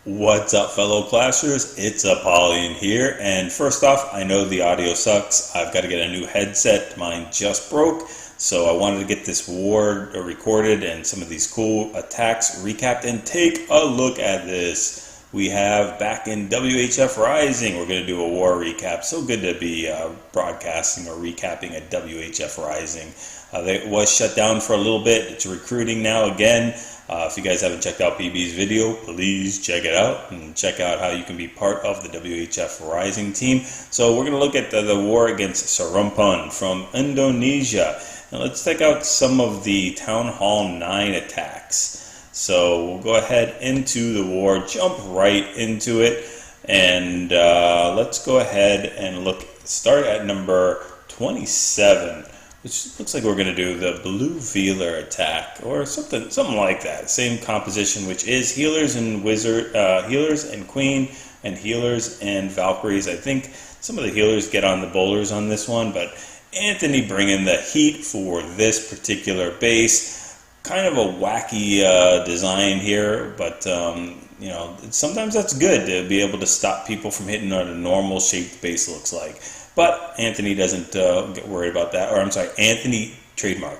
What's up, fellow clashers? It's Apollyon here, and first off, I know the audio sucks. I've got to get a new headset. Mine just broke, so I wanted to get this war recorded and some of these cool attacks recapped, and take a look at this. We have back in WHF Rising, we're going to do a war recap. So good to be broadcasting or recapping at WHF Rising. It was shut down for a little bit. It's recruiting now again. If you guys haven't checked out PB's video, please check it out and check out how you can be part of the WHF Rising team. So we're going to look at the war against Serumpun from Indonesia. Now let's check out some of the Town Hall 9 attacks. So we'll go ahead into the war, jump right into it, and let's go ahead and start at number 27. Which looks like we're going to do the blue Veeler attack or something like that. Same composition, which is healers and healers and queen, and healers and Valkyries. I think some of the healers get on the bowlers on this one, but Anthony bringing the heat for this particular base. Kind of a wacky design here, but you know, sometimes that's good to be able to stop people from hitting what a normal shaped base looks like. But Anthony doesn't get worried about that. Or I'm sorry, Anthony trademark.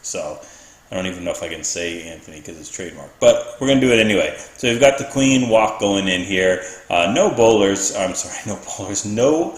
So I don't even know if I can say Anthony because it's trademark. But we're going to do it anyway. So we've got the queen walk going in here. No bowlers. I'm sorry, no bowlers. No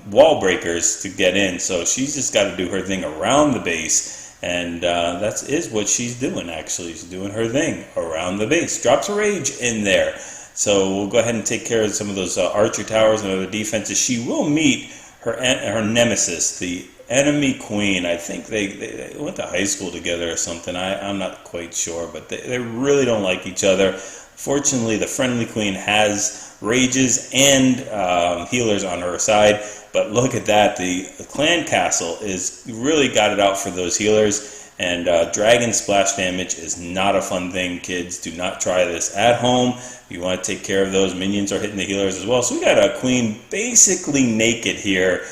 wall breakers to get in. So she's just got to do her thing around the base. And that is what she's doing, actually. She's doing her thing around the base. Drops a rage in there. So we'll go ahead and take care of some of those archer towers and other defenses. She will meet her nemesis, the enemy queen. I think they went to high school together or something. I'm not quite sure, but they really don't like each other. Fortunately, the friendly queen has rages and healers on her side. But look at that. The clan castle is really got it out for those healers. And dragon splash damage is not a fun thing, kids. Do not try this at home. You want to take care of those. Minions are hitting the healers as well. So we got a queen basically naked here,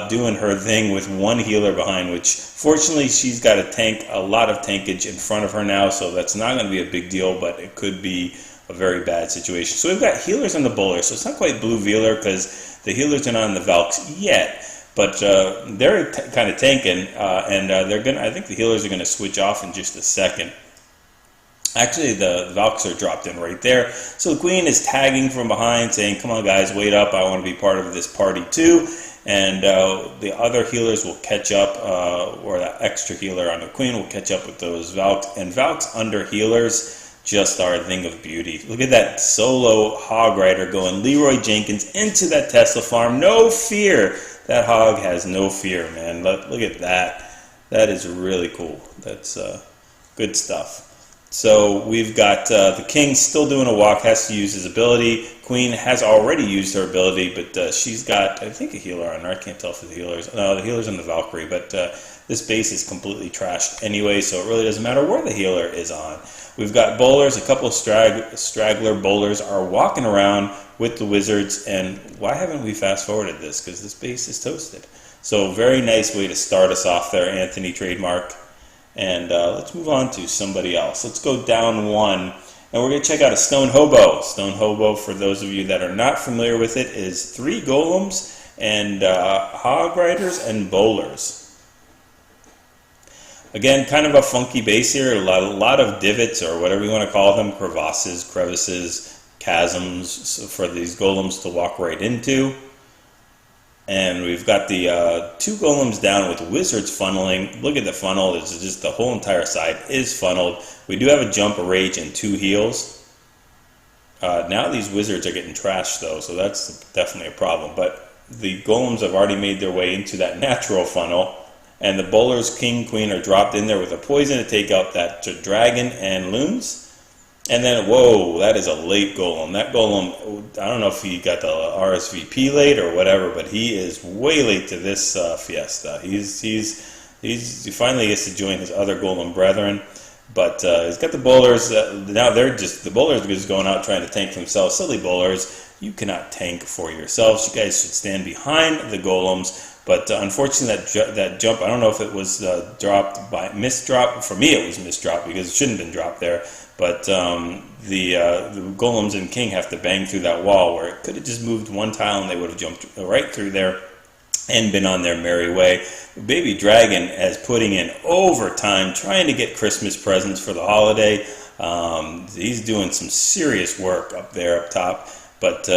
doing her thing with one healer behind, which fortunately she's got a lot of tankage in front of her now, so that's not going to be a big deal, but it could be a very bad situation. So we've got healers on the bowler, so it's not quite blue Veeler because the healers are not on the Valks yet. But they're kind of tanking, and they're gonna. I think the healers are going to switch off in just a second. Actually, the Valks are dropped in right there. So the queen is tagging from behind, saying, "Come on, guys, wait up! I want to be part of this party too." And the other healers will catch up, or that extra healer on the queen will catch up with those Valks. And Valks under healers just are a thing of beauty. Look at that solo hog rider going Leroy Jenkins into that Tesla farm. No fear. That hog has no fear, man. Look at that. That is really cool. That's good stuff. So we've got the king still doing a walk, has to use his ability. Queen has already used her ability, but she's got, I think, a healer on her. I can't tell if the healer's... No, the healer's on the Valkyrie, but this base is completely trashed anyway, so it really doesn't matter where the healer is on. We've got bowlers. A couple of straggler bowlers are walking around with the wizards, and why haven't we fast-forwarded this? Because this base is toasted. So very nice way to start us off there, Anthony trademark. And let's move on to somebody else. Let's go down one, and we're going to check out a stone HoBo. Stone HoBo, for those of you that are not familiar with it, is 3 golems and hog riders and bowlers. Again, kind of a funky base here. A lot of divots, or whatever you want to call them, crevices, chasms for these golems to walk right into. And we've got the 2 golems down with wizards funneling. Look at the funnel. It's just the whole entire side is funneled. We do have a jump, a rage, and 2 heals. Now these wizards are getting trashed, though, so that's definitely a problem. But the golems have already made their way into that natural funnel. And the bowlers, king, queen, are dropped in there with a poison to take out that dragon and loons. And then, whoa, that is a late golem. That golem, I don't know if he got the RSVP late or whatever, but he is way late to this fiesta. He finally gets to join his other golem brethren. But he's got the bowlers. Now the bowlers are just going out trying to tank themselves. Silly bowlers. You cannot tank for yourselves. You guys should stand behind the golems. But unfortunately, that jump, I don't know if it was dropped by misdrop. For me, it was misdropped because it shouldn't have been dropped there. but the golems and king have to bang through that wall, where it could have just moved one tile and they would have jumped right through there and been on their merry way. Baby Dragon is putting in overtime trying to get Christmas presents for the holiday. He's doing some serious work up there up top, but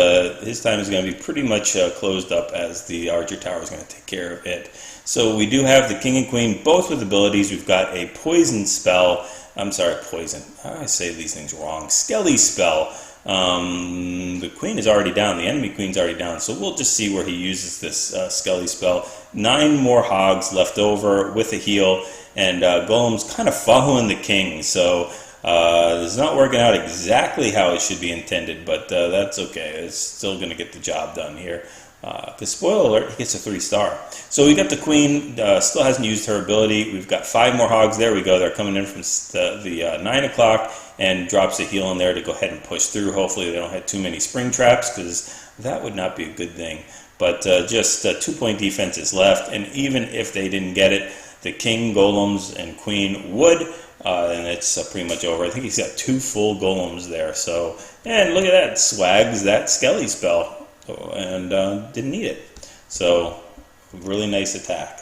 his time is going to be pretty much closed up, as the Archer Tower is going to take care of it. So we do have the king and queen both with abilities. We've got a poison spell. I'm sorry, poison. I say these things wrong. Skelly spell. The queen is already down. The enemy queen's already down. So we'll just see where he uses this Skelly spell. 9 more hogs left over with a heal, and Golem's kind of following the king. So it's not working out exactly how it should be intended, but that's okay. It's still going to get the job done here. Because spoiler alert, he gets a 3-star. So we got the queen, still hasn't used her ability. We've got 5 more hogs. There we go. They're coming in from the 9 o'clock, and drops a heal in there to go ahead and push through. Hopefully they don't have too many spring traps, because that would not be a good thing. But just 2-point defense is left, and even if they didn't get it, the king, golems, and queen would, and it's pretty much over. I think he's got 2 full golems there. So, and look at that, swags that Skelly spell. And didn't need it. So, really nice attack.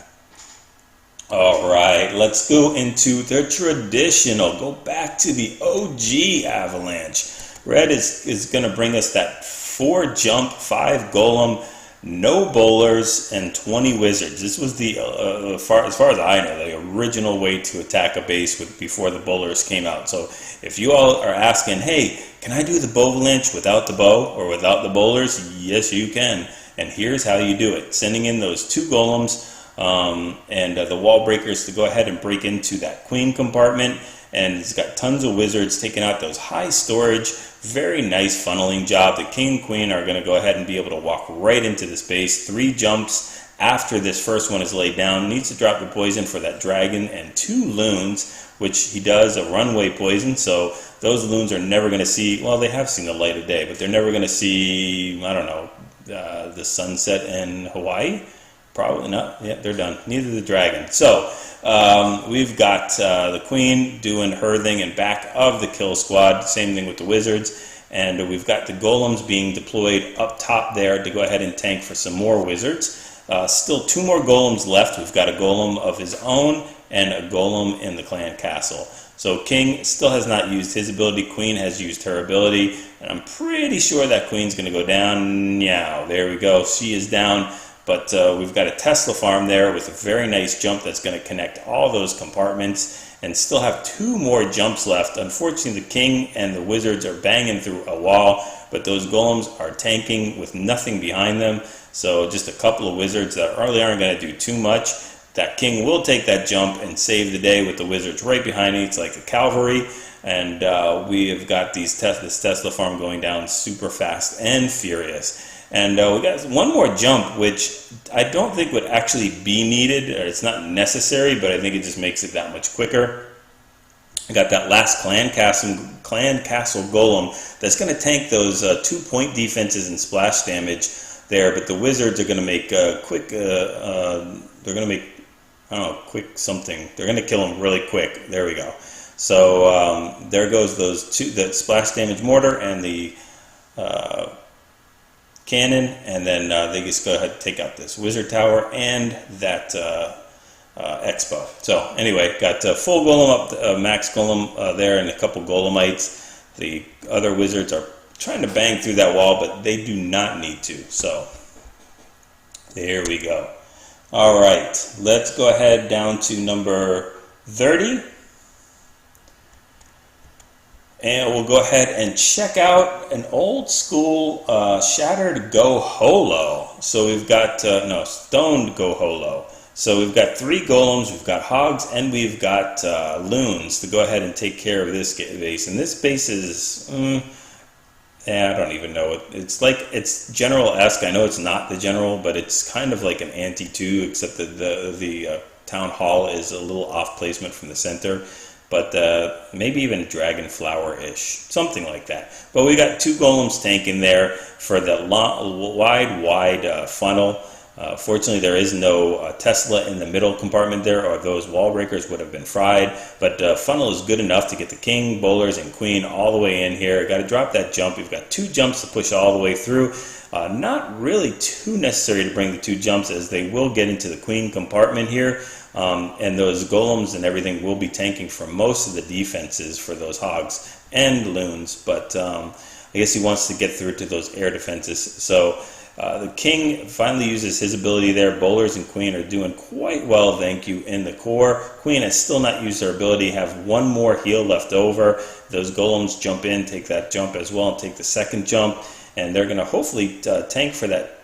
Alright, let's go into the traditional. Go back to the OG Avalanche. Red is going to bring us that 4 jump, 5 golem, no bowlers, and 20 wizards. This was the, as far as I know, the original way to attack a base before the bowlers came out. So if you all are asking, hey, can I do the Avalanche without the bow or without the bowlers? Yes, you can. And here's how you do it. Sending in those 2 golems and the wall breakers to go ahead and break into that queen compartment. And it's got tons of wizards taking out those high storage. Very nice funneling job. The king and queen are going to go ahead and be able to walk right into the space. 3 jumps after this first one is laid down. Needs to drop the poison for that dragon and 2 loons, which he does, a runway poison. So those loons are never going to see, well, they have seen the light of day, but they're never going to see, I don't know, the sunset in Hawaii. Probably not. Yeah, they're done. Neither the dragon. So we've got the queen doing her thing in back of the kill squad. Same thing with the wizards. And we've got the golems being deployed up top there to go ahead and tank for some more wizards. Still 2 more golems left. We've got a golem of his own and a golem in the clan castle. So king still has not used his ability. Queen has used her ability. And I'm pretty sure that queen's going to go down. Yeah, there we go. She is down. But we've got a Tesla farm there with a very nice jump that's going to connect all those compartments, and still have 2 more jumps left. Unfortunately, the king and the wizards are banging through a wall, but those golems are tanking with nothing behind them. So just a couple of wizards that really aren't going to do too much. That king will take that jump and save the day with the wizards right behind me. It's like a cavalry. And we have got this Tesla farm going down super fast and furious. And we got 1 more jump, which I don't think would actually be needed, or it's not necessary, but I think it just makes it that much quicker. I got that last clan castle golem that's going to tank those 2-point defenses and splash damage there, but the wizards are going to make quick. They're going to make, I don't know, quick something. They're going to kill them really quick. There we go. So there goes those 2, the splash damage mortar and the cannon, and then they just go ahead and take out this wizard tower and that expo. So anyway, got full golem up, max golem there, and a couple golemites. The other wizards are trying to bang through that wall, but they do not need to. So there we go. All right, let's go ahead down to number 30. And we'll go ahead and check out an old school shattered goolo. So we've got, stoned goolo. So we've got 3 golems, we've got hogs, and we've got loons to go ahead and take care of this base. And this base is, I don't even know. It's general-esque. I know it's not the general, but it's kind of like an anti-2, except that the town hall is a little off placement from the center. But maybe even dragon flower-ish, something like that. But we got 2 golems tanking there for the wide funnel. Fortunately, there is no Tesla in the middle compartment there, or those wall breakers would have been fried. But funnel is good enough to get the king, bowlers, and queen all the way in here. Got to drop that jump. We've got 2 jumps to push all the way through. Not really too necessary to bring the 2 jumps, as they will get into the queen compartment here. And those golems and everything will be tanking for most of the defenses for those hogs and loons. But I guess he wants to get through to those air defenses. So the king finally uses his ability there. Bowlers and queen are doing quite well, thank you, in the core. Queen has still not used her ability, have 1 more heal left over. Those golems jump in, take that jump as well, and take the second jump. And they're going to hopefully tank for that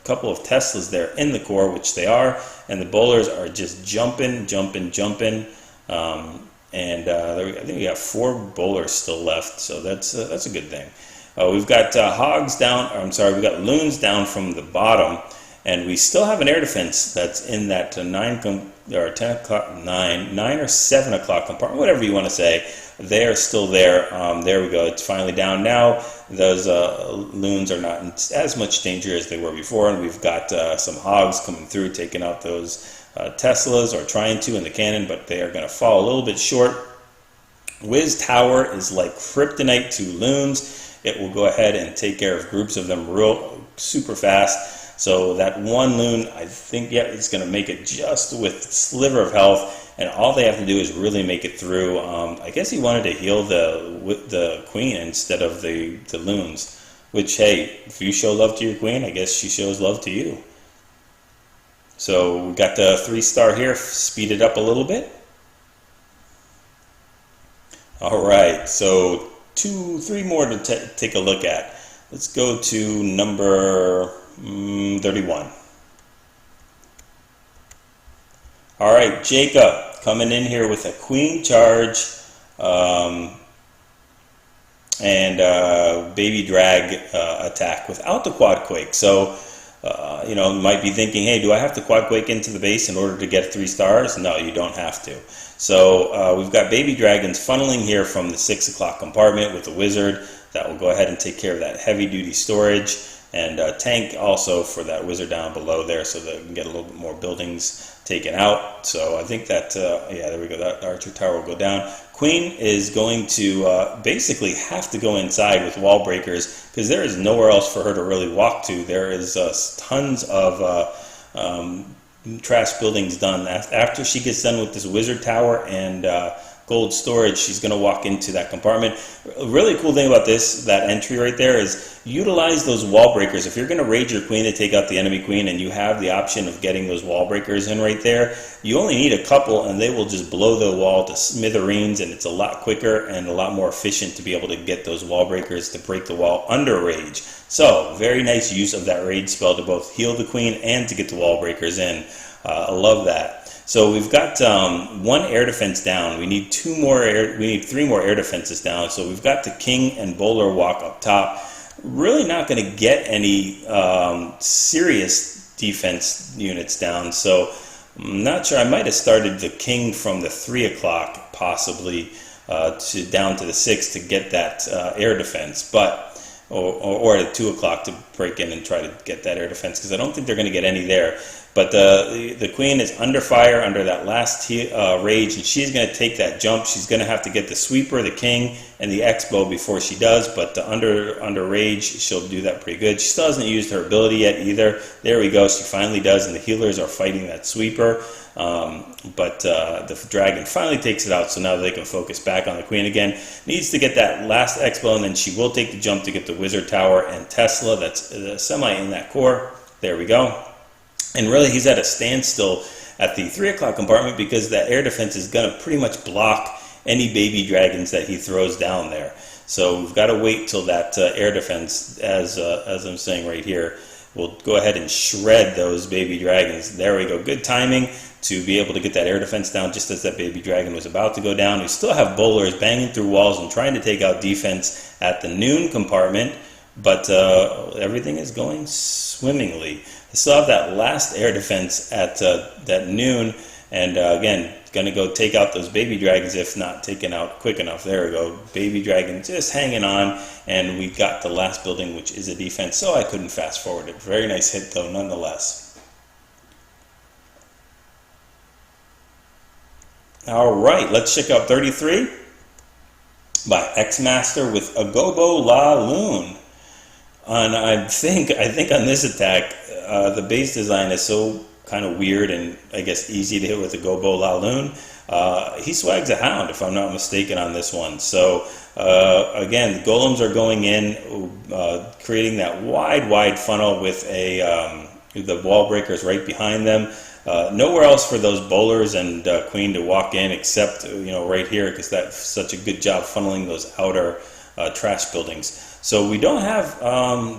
couple of Teslas there in the core, which they are. And the bowlers are just jumping. I think we got 4 bowlers still left, so that's a good thing. We've got hogs down. I'm sorry, we've got loons down from the bottom, and we still have an air defense that's in that 9 or 7 o'clock compartment, whatever you want to say. They are still there. There we go. It's finally down now. Those loons are not in as much danger as they were before, and we've got some hogs coming through, taking out those Teslas, or trying to in the cannon, but they are going to fall a little bit short. Wiz Tower is like kryptonite to loons. It will go ahead and take care of groups of them super fast. So that 1 loon, I think, yeah, it's going to make it just with a sliver of health, and all they have to do is really make it through. I guess he wanted to heal the queen instead of the loons, which, hey, if you show love to your queen, I guess she shows love to you. So we got the 3-star here, speed it up a little bit. All right, so 3 more to take a look at. Let's go to number 31. All right, Jacob coming in here with a queen charge and baby drag attack without the quad quake. So you know, you might be thinking, hey, do I have to quad quake into the base in order to get 3 stars? No, you don't have to. So we've got baby dragons funneling here from the 6 o'clock compartment with the wizard. That will go ahead and take care of that heavy duty storage, and tank also for that wizard down below there, so that we can get a little bit more buildings taken out. So I think that, yeah, there we go, that archer tower will go down. Queen is going to basically have to go inside with wall breakers, because there is nowhere else for her to really walk to. There is tons of trash buildings done. After she gets done with this wizard tower and gold storage, she's going to walk into that compartment. A really cool thing about that entry right there is utilize those wall breakers. If you're going to raid your queen to take out the enemy queen, and you have the option of getting those wall breakers in right there, you only need a couple, and they will just blow the wall to smithereens, and it's a lot quicker and a lot more efficient to be able to get those wall breakers to break the wall under rage. So very nice use of that rage spell to both heal the queen and to get the wall breakers in. I love that. So we've got 1 air defense down. We need 3 more air defenses down. So we've got the king and bowler walk up top. Really not going to get any serious defense units down. So I'm not sure. I might have started the king from the 3 o'clock possibly down to the 6 to get that air defense, but or at 2 o'clock to break in and try to get that air defense, because I don't think they're going to get any there. But the queen is under fire under that last rage, and she's going to take that jump. She's going to have to get the sweeper, the king, and the X-bow before she does, but under rage, she'll do that pretty good. She still hasn't used her ability yet either. There we go, she finally does, and the healers are fighting that sweeper. But the dragon finally takes it out, so now they can focus back on the queen again. Needs to get that last X-bow, and then she will take the jump to get the wizard tower and Tesla. That's semi in that core. There we go. And really, he's at a standstill at the 3 o'clock compartment, because that air defense is going to pretty much block any baby dragons that he throws down there. So we've got to wait till that air defense, as I'm saying right here, will go ahead and shred those baby dragons. There we go. Good timing to be able to get that air defense down just as that baby dragon was about to go down. We still have bowlers banging through walls and trying to take out defense at the noon compartment, but everything is going swimmingly. I still have that last air defense at that noon, And again, going to go take out those baby dragons if not taken out quick enough. There we go. Baby dragon just hanging on. And we got the last building, which is a defense, so I couldn't fast forward it. Very nice hit, though, nonetheless. All right, let's check out 33 by X-Master with a GoBoLaLoon. And I think on this attack, the base design is so kind of weird and I guess easy to hit with a GoBoLaLoon. He swags a hound, if I'm not mistaken, on this one. So again, the golems are going in, creating that wide funnel with the wall breakers right behind them. Nowhere else for those bowlers and queen to walk in except right here, because that's such a good job funneling those outer trash buildings. So we don't have,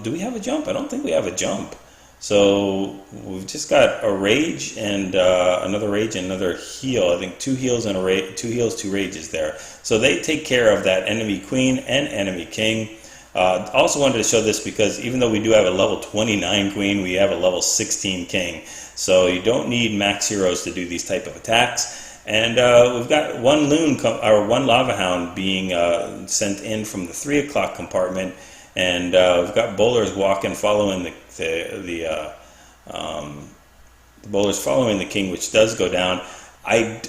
do we have a jump? I don't think we have a jump. So we've just got a rage and another rage and another heal. I think 2 heals and 2 heals, 2 rages there. So they take care of that enemy queen and enemy king. Also wanted to show this because even though we do have a level 29 queen, we have a level 16 king. So you don't need max heroes to do these type of attacks. And we've got one loon or one lava hound being sent in from the 3 o'clock compartment, and we've got bowlers walking, following the bowlers following the king, which does go down. I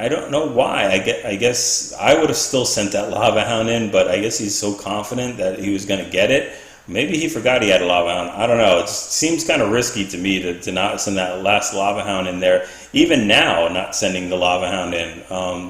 don't know why. I guess I would have still sent that lava hound in, but I guess he's so confident that he was going to get it. Maybe he forgot he had a lava hound. I don't know. It seems kind of risky to me to not send that last lava hound in there. Even now, not sending the lava hound in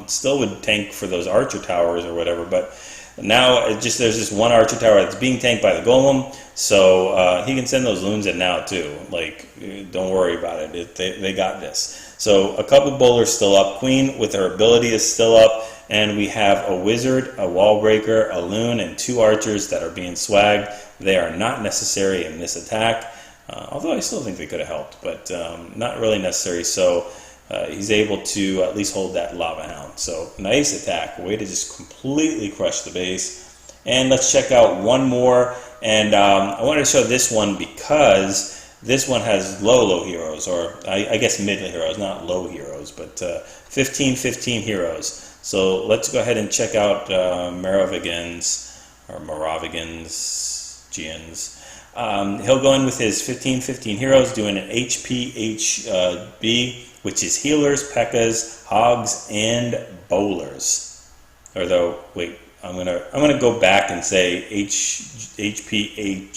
still would tank for those archer towers or whatever. But now there's this one archer tower that's being tanked by the golem, so he can send those loons in now too. Like, don't worry about it. They got this. So a couple bowlers still up. Queen with her ability is still up. And we have a wizard, a wall breaker, a loon, and 2 archers that are being swagged. They are not necessary in this attack, although I still think they could have helped, but not really necessary. So he's able to at least hold that lava hound. So nice attack. Way to just completely crush the base. And let's check out one more. And I wanted to show this one because this one has low heroes, or I guess mid heroes, not low heroes, but 15 heroes. So let's go ahead and check out Maravigan's Gian's. He'll go in with his 15 heroes, doing an HPHB, which is healers, P.E.K.K.A.s, hogs, and bowlers. Although, wait, I'm gonna go back and say HPB.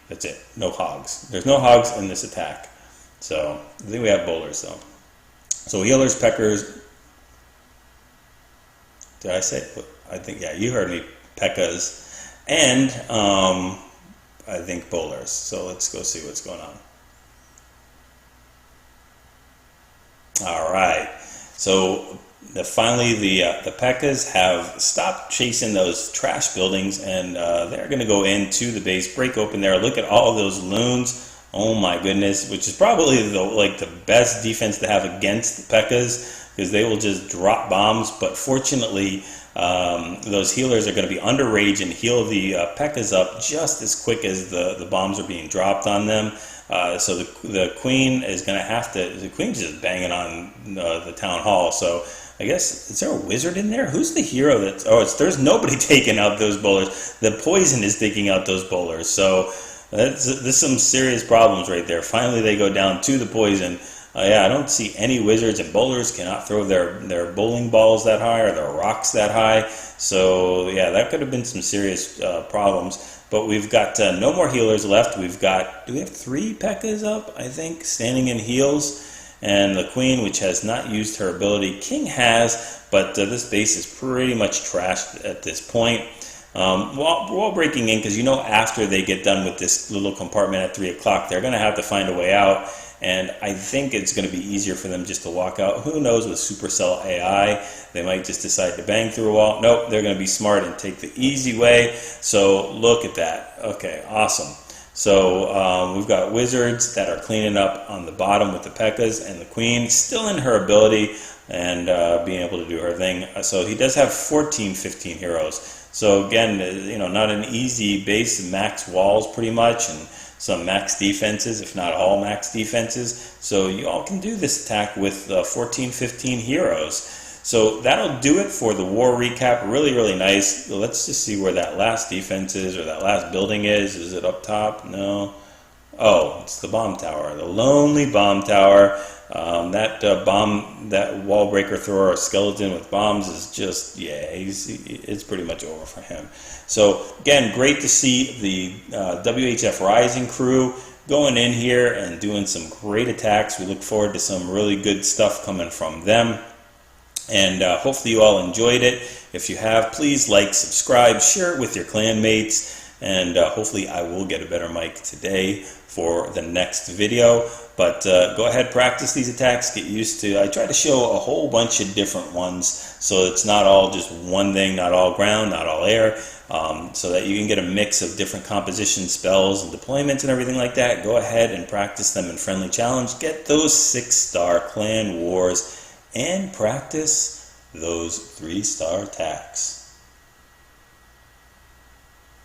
That's it. No hogs. There's no hogs in this attack. So I think we have bowlers though. So healers, P.E.K.K.A.s. Did I say? I think, yeah, you heard me. P.E.K.K.A.s, and I think bowlers. So let's go see what's going on. All right. So finally, the P.E.K.K.A.s have stopped chasing those trash buildings, and they're going to go into the base, break open there. Look at all those loons. Oh my goodness, which is probably the best defense to have against the P.E.K.K.A.s, because they will just drop bombs. But fortunately, those healers are going to be under rage and heal the P.E.K.K.A.s up just as quick as the bombs are being dropped on them. So the queen is going to have to. The queen's just banging on the town hall. So I guess, is there a wizard in there? Who's the hero that's? Oh, there's nobody taking out those bowlers. The poison is taking out those bowlers. So there's some serious problems right there. Finally, they go down to the poison. Yeah, I don't see any wizards, and bowlers cannot throw their bowling balls that high or their rocks that high. So yeah, that could have been some serious problems. But we've got no more healers left. Do we have 3 P.E.K.K.A.s up, I think, standing in heals? And the queen, which has not used her ability. King has, but this base is pretty much trashed at this point. Wall breaking in, because after they get done with this little compartment at 3 o'clock, they're going to have to find a way out. And I think it's going to be easier for them just to walk out. Who knows with Supercell AI? They might just decide to bang through a wall. Nope, they're going to be smart and take the easy way. So look at that. Okay, awesome. So we've got wizards that are cleaning up on the bottom with the P.E.K.K.A.s, and the queen still in her ability and being able to do her thing. So he does have 15 heroes. So again, not an easy base, max walls pretty much, and some max defenses, if not all max defenses. So you all can do this attack with 14, 15 heroes. So that'll do it for the war recap. Really, really nice. Let's just see where that last defense is, or that last building is. Is it up top? No. Oh, it's the bomb tower, the lonely bomb tower. That wall breaker thrower skeleton with bombs is just, yeah, it's pretty much over for him. So again, great to see the WHF Rising crew going in here and doing some great attacks. We look forward to some really good stuff coming from them. And hopefully you all enjoyed it. If you have, please like, subscribe, share it with your clan mates, and hopefully I will get a better mic today for the next video. But go ahead, practice these attacks, get used to. I try to show a whole bunch of different ones, so it's not all just one thing, not all ground, not all air, so that you can get a mix of different composition spells and deployments and everything like that. Go ahead and practice them in Friendly Challenge. Get those 6-star clan wars and practice those 3-star attacks.